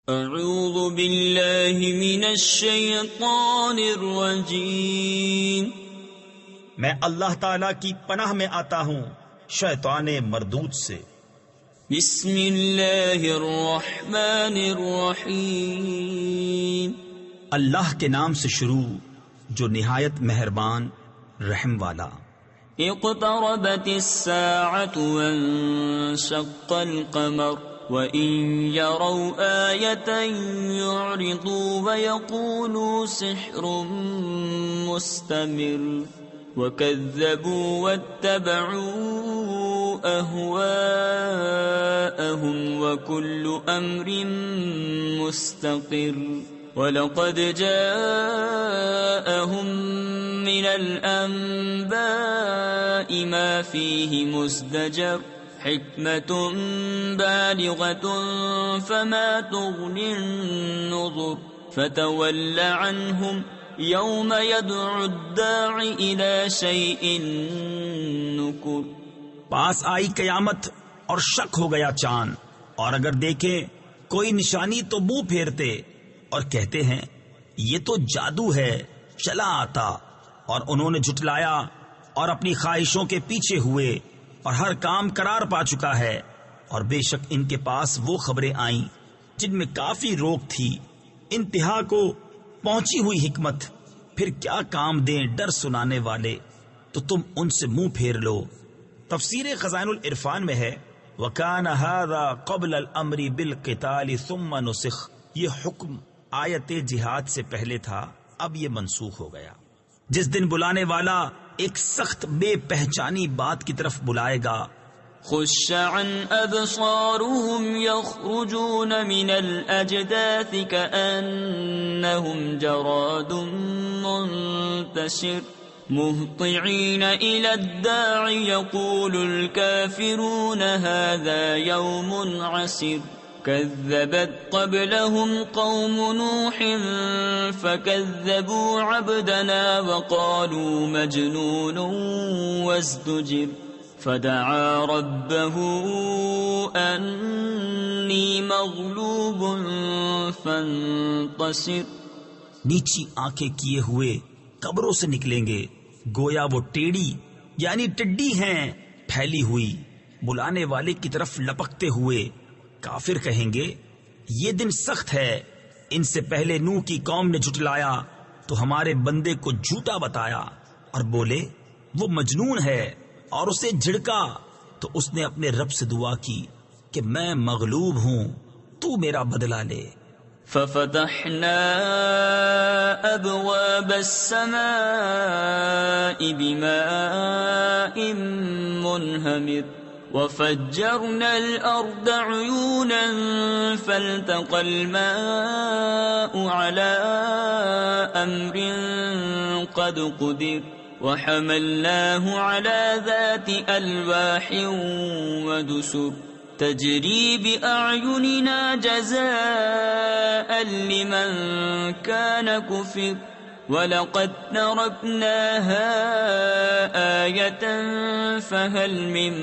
اعوذ باللہ من الشیطان الرجیم، میں اللہ تعالی کی پناہ میں آتا ہوں شیطان مردود سے۔ بسم اللہ الرحمن الرحیم، اللہ کے نام سے شروع جو نہایت مہربان رحم والا۔ اقتربت الساعة وانشق القمر وَإِن يَرَوْا آيَةً يُعْرِضُوا وَيَقُولُوا سِحْرٌ مُسْتَمِرٌّ وَكَذَّبُوا وَاتَّبَعُوا أَهْوَاءَهُمْ وَكُلُّ أَمْرٍ مُسْتَقِرٌّ وَلَقَدْ جَاءَهُمْ مِنَ الْأَنْبَاءِ مَا فِيهِ مُزْدَجَرٌ حکمة بالغة فما تغني النظر فتول عنهم يوم يدعو الداع إلى شيء نكر۔ پاس آئی قیامت اور شک ہو گیا چاند، اور اگر دیکھیں کوئی نشانی تو منہ پھیرتے اور کہتے ہیں یہ تو جادو ہے چلا آتا، اور انہوں نے جھٹلایا اور اپنی خواہشوں کے پیچھے ہوئے، اور ہر کام قرار پا چکا ہے۔ اور بے شک ان کے پاس وہ خبریں آئیں جن میں کافی روک تھی، انتہا کو پہنچی ہوئی حکمت، پھر کیا کام دیں ڈر سنانے والے، تو تم ان سے منہ پھیر لو۔ تفسیر خزائن العرفان میں ہے وَكَانَ هَذَا قَبْلَ الْأَمْرِ بِالْقِتَالِ ثُمَّ نُسِخَ، یہ حکم آیت جہاد سے پہلے تھا، اب یہ منسوخ ہو گیا۔ جس دن بلانے والا ایک سخت بے پہچانی بات کی طرف بلائے گا، خش عن ابصارهم يخرجون من الاجداث كأنهم جراد منتشر مهطعين الى الداع يقول الكافرون هذا يوم عسر كذبت قبلهم قوم نوح فكذبوا عبدنا وقالوا مجنون وازدجر فدعا ربه أني مغلوب فانتصر۔ نیچی آنکھیں کیے ہوئے قبروں سے نکلیں گے، گویا وہ ٹیڑی یعنی ٹڈی ہیں پھیلی ہوئی، بلانے والے کی طرف لپکتے ہوئے۔ کافر کہیں گے یہ دن سخت ہے، ان سے پہلے نوح کی قوم نے جھٹلایا تو ہمارے بندے کو جھوٹا بتایا اور بولے وہ مجنون ہے، اور اسے جھڑکا تو اس نے اپنے رب سے دعا کی کہ میں مغلوب ہوں، تو میرا بدلہ لے۔ ففتحنا ابواب السماء بماء منهمر وفجرنا الأرض عيونا فالتقى الماء على أمر قد قدر وحملناه على ذات ألواح ودسر تجري بأعيننا جزاء لمن كان كفر وَلَقَدْ تَرَكْنَاهَا آيَةً فَهَلْ مِن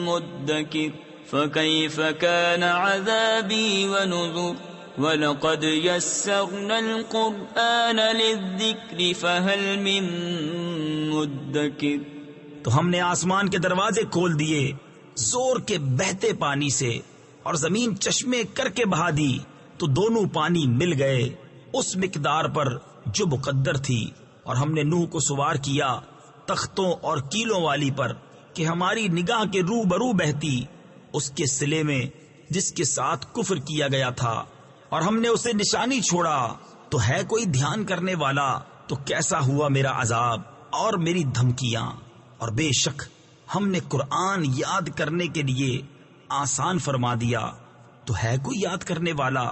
مُدَّكِرٍ فَكَيْفَ كَانَ عَذَابِي وَنُذُرِ وَلَقَدْ يَسَّرْنَا الْقُرْآنَ لِلذِّكْرِ فَهَلْ مِن مُدَّكِرٍ۔ تو ہم نے آسمان کے دروازے کھول دیے زور کے بہتے پانی سے، اور زمین چشمے کر کے بہا دی تو دونوں پانی مل گئے اس مقدار پر جو مقدر تھی، اور ہم نے نوح کو سوار کیا تختوں اور کیلوں والی پر کہ ہماری نگاہ کے روبرو بہتی اس کے سلے میں جس کے ساتھ کفر کیا گیا تھا، اور ہم نے اسے نشانی چھوڑا تو ہے کوئی دھیان کرنے والا، تو کیسا ہوا میرا عذاب اور میری دھمکیاں۔ اور بے شک ہم نے قرآن یاد کرنے کے لیے آسان فرما دیا، تو ہے کوئی یاد کرنے والا۔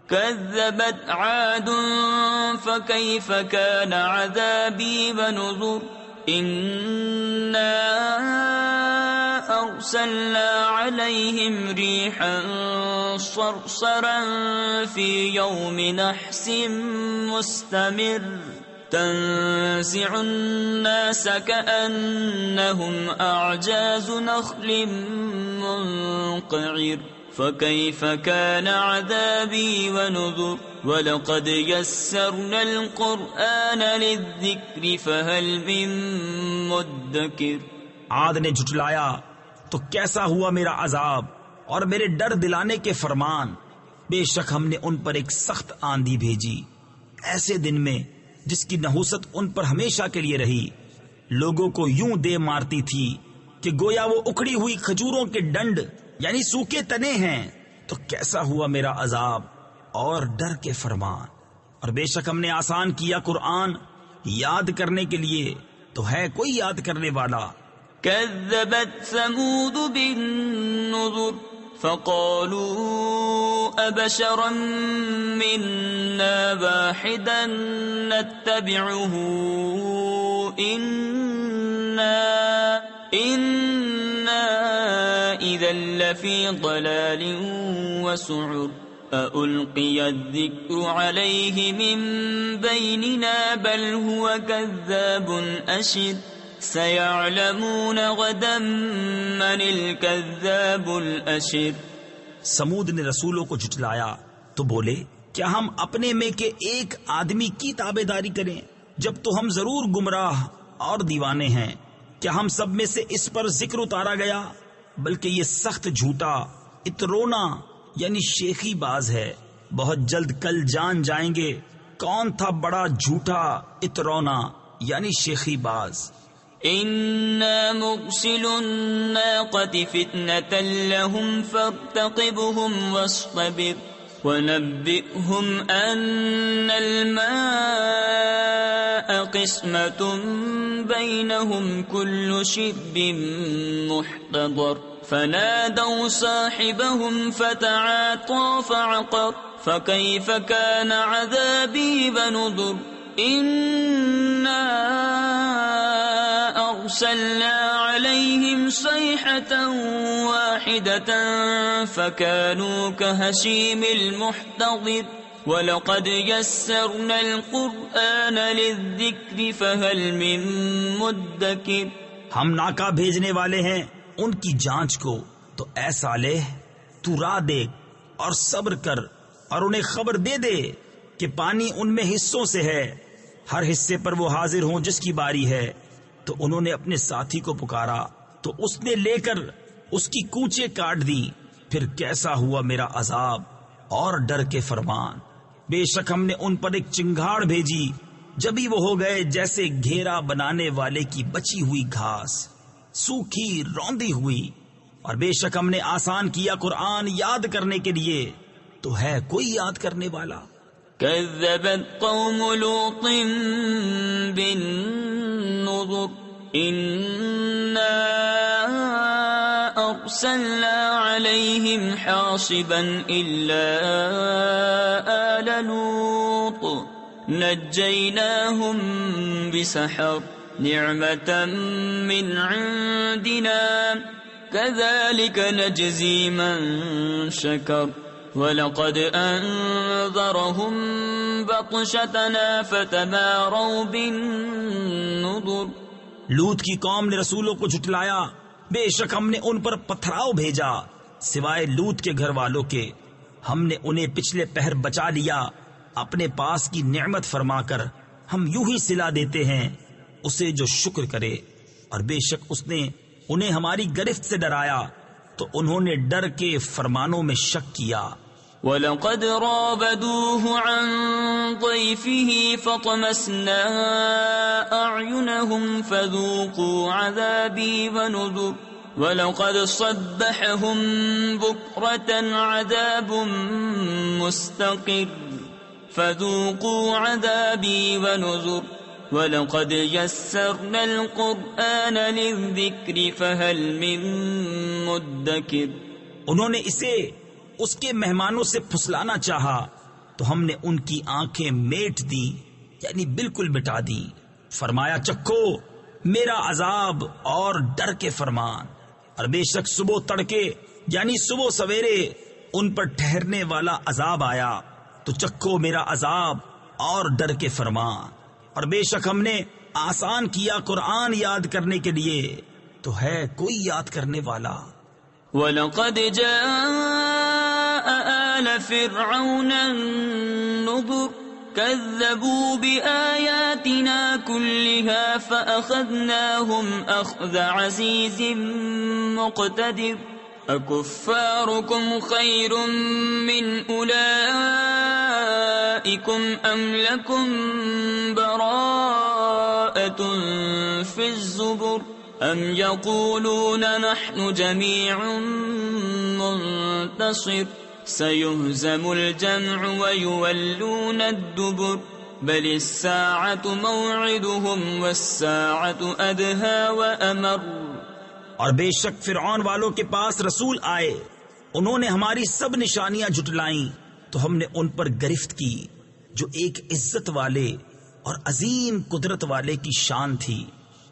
كذبت عاد فكيف كان عذابي ونذر إنا أرسلنا عليهم ريحا صرصرا في يوم نحس مستمر تنزع الناس كأنهم أعجاز نخل منقعر فكيف كان عذابي ونذر ولقد يسرنا القرآن للذكر فهل من مدكر. عاد نے جھٹلایا تو کیسا ہوا میرا عذاب اور میرے ڈر دلانے کے فرمان. بے شک ہم نے ان پر ایک سخت آندھی بھیجی ایسے دن میں جس کی نحوست ان پر ہمیشہ کے لیے رہی. لوگوں کو یوں دے مارتی تھی کہ گویا وہ اکھڑی ہوئی کھجوروں کے ڈنڈ یعنی سوکھے تنے ہیں. تو کیسا ہوا میرا عذاب اور ڈر کے فرمان. اور بے شک ہم نے آسان کیا قرآن یاد کرنے کے لیے تو ہے کوئی یاد کرنے والا. كذبت ثمود بالنذر فقالوا أبشرا منا واحدا نتبعه إنا إذا لفي ضلال وسعر ألقي الذكر عليه من بيننا بل هو كذاب أشر سيعلمون غدا من الكذاب الأشر. سمود نے رسولوں کو جھٹلایا تو بولے کیا ہم اپنے میں کے ایک آدمی کی تابعداری کریں جب تو ہم ضرور گمراہ اور دیوانے ہیں. کیا ہم سب میں سے اس پر ذکر اتارا گیا بلکہ یہ سخت جھوٹا اترونا یعنی شیخی باز ہے. بہت جلد کل جان جائیں گے کون تھا بڑا جھوٹا اترونا یعنی شیخی باز. إنا مرسل الناقة فتنة لهم فارتقبهم واصطبر ونبئهم أن الماء قسمة بينهم كل شرب محتضر فنادوا صاحبهم فتعاطى فعقر فكيف كان عذابي ونذر. إنا أرسلنا عليهم صيحة واحدة فكانوا كهشيم المحتضر وَلَقَدْ يَسَّرْنَا الْقُرْآنَ لِلذِّكْرِ فَهَلْ مِن مُدَّكِرٍ. ہم ناکا بھیجنے والے ہیں ان کی جانچ کو، تو اے صالح تو راہ دیکھ اور صبر کر اور انہیں خبر دے دے کہ پانی ان میں حصوں سے ہے، ہر حصے پر وہ حاضر ہوں جس کی باری ہے. تو انہوں نے اپنے ساتھی کو پکارا تو اس نے لے کر اس کی کوچے کاٹ دی. پھر کیسا ہوا میرا عذاب اور ڈر کے فرمان. بے شک ہم نے ان پر ایک چنگھاڑ بھیجی، جبھی وہ ہو گئے جیسے گھیرا بنانے والے کی بچی ہوئی گھاس، سوکھی روندی ہوئی. اور بے شک ہم نے آسان کیا قرآن یاد کرنے کے لیے، تو ہے کوئی یاد کرنے والا. كذبت قوم لوط بالنذر إنا أرسلنا عليهم حاصبا إلا آل لوط نجيناهم بسحر نعمة من عندنا كذلك نجزي من شكر وَلَقَدْ أَنذَرَهُمْ بَطْشَتَنَا فَتَمَارَوْا بِالنُّذُرِ. لوط کی قوم نے رسولوں کو جھٹلایا، بے شک ہم نے ان پر پتھراؤ بھیجا سوائے لوط کے گھر والوں کے. ہم نے انہیں پچھلے پہر بچا لیا اپنے پاس کی نعمت فرما کر. ہم یوں ہی صلہ دیتے ہیں اسے جو شکر کرے. اور بے شک اس نے انہیں ہماری گرفت سے ڈرایا تو انہوں نے ڈر کے فرمانوں میں شک کیا. وَلَقَدْ رَابَدُوهُ عَنْ ضَيْفِهِ فَطَمَسْنَا أَعْيُنَهُمْ فَذُوقُوا عَذَابِي وَنُذُرِ. وَلَقَدْ صَبَّحَهُمْ بُكْرَةً عَذَابٌ مُسْتَقِرٌّ فَذُوقُوا عَذَابِي وَنُذُرِ. وَلَقَدْ يَسَّرْنَا الْقُرْآنَ لِلذِّكْرِ فَهَلْ مِن مُدَّكِرٍ. انہوں نے اسے اس کے مہمانوں سے پھسلانا چاہا تو ہم نے ان کی آنکھیں میٹ دی یعنی بالکل مٹا دی. فرمایا چکھو میرا عذاب اور ڈر کے فرمان. اور بے شک صبح تڑکے یعنی صبح سویرے ان پر ٹھہرنے والا عذاب آیا تو چکھو میرا عذاب اور ڈر کے فرمان. اور بے شک ہم نے آسان کیا قرآن یاد کرنے کے لیے، تو ہے کوئی یاد کرنے والا. وَلَقَدْ جَاءَ آل فرعون النذر كذبوا بآياتنا كلها فأخذناهم أخذ عزيز مقتدر أكفاركم خير من أولئكم أم لكم براءة في الزبر أم يقولون نحن جميع منتصر سيهزم الجمع ويولون الدبر بل الساعة موعدهم والساعة أدهى وأمر. اور بے شک فرعون والوں کے پاس رسول آئے، انہوں نے ہماری سب نشانیاں جھٹلائیں تو ہم نے ان پر گرفت کی جو ایک عزت والے اور عظیم قدرت والے کی شان تھی.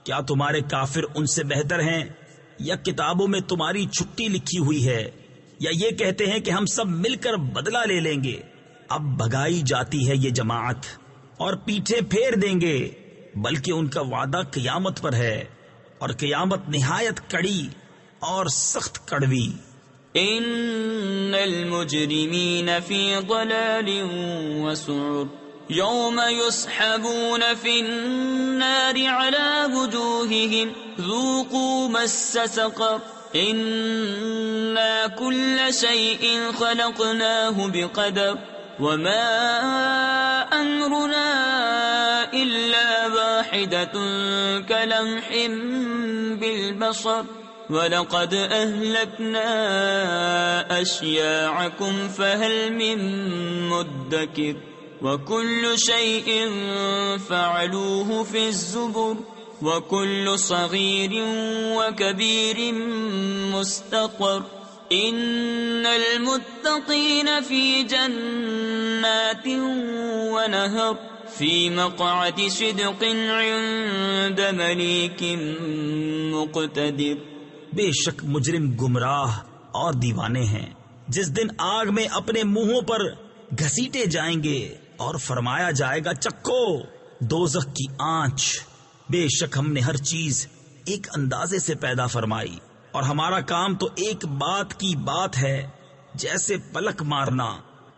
کیا تمہارے کافر ان سے بہتر ہیں، یا کتابوں میں تمہاری چھٹی لکھی ہوئی ہے، یا یہ کہتے ہیں کہ ہم سب مل کر بدلہ لے لیں گے؟ اب بھگائی جاتی ہے یہ جماعت اور پیٹھیں پھیر دیں گے، بلکہ ان کا وعدہ قیامت پر ہے، اور قیامت نہایت کڑی اور سخت کڑوی. ان المجرمین فی ضلال وسعر یوم یسحبون فی النار علی وجوہہم ذوقوا مس سقر انا کل شیء خلقناه بقدر وما امرنا الا واحدة كلمح بالبصر وَلَقَدْ أَهْلَكْنَا أَشْيَاعَكُمْ فَهَلْ مِن مُدَّكِرٍ وَكُلُّ شَيْءٍ فَعَلُوهُ فِي الزُّبُرِ وَكُلُّ صَغِيرٍ وَكَبِيرٍ مُسْتَطَرٍ إِنَّ الْمُتَّقِينَ فِي جَنَّاتٍ وَنَهَرٍ فِي مَقْعَدِ صِدْقٍ عِندَ مَلِيكٍ مُقْتَدِرٍ. بے شک مجرم گمراہ اور دیوانے ہیں، جس دن آگ میں اپنے منہوں پر گھسیٹے جائیں گے اور فرمایا جائے گا چکھو دوزخ کی آنچ. بے شک ہم نے ہر چیز ایک اندازے سے پیدا فرمائی، اور ہمارا کام تو ایک بات کی بات ہے جیسے پلک مارنا.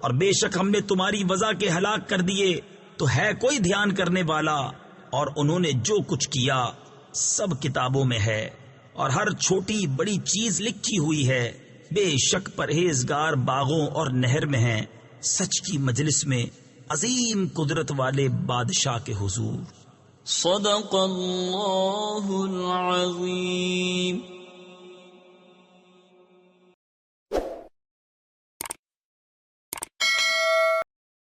اور بے شک ہم نے تمہاری وضع کے ہلاک کر دیے، تو ہے کوئی دھیان کرنے والا؟ اور انہوں نے جو کچھ کیا سب کتابوں میں ہے، اور ہر چھوٹی بڑی چیز لکھی ہوئی ہے. بے شک پرہیزگار باغوں اور نہر میں ہیں، سچ کی مجلس میں عظیم قدرت والے بادشاہ کے حضور. صدق اللہ العظیم.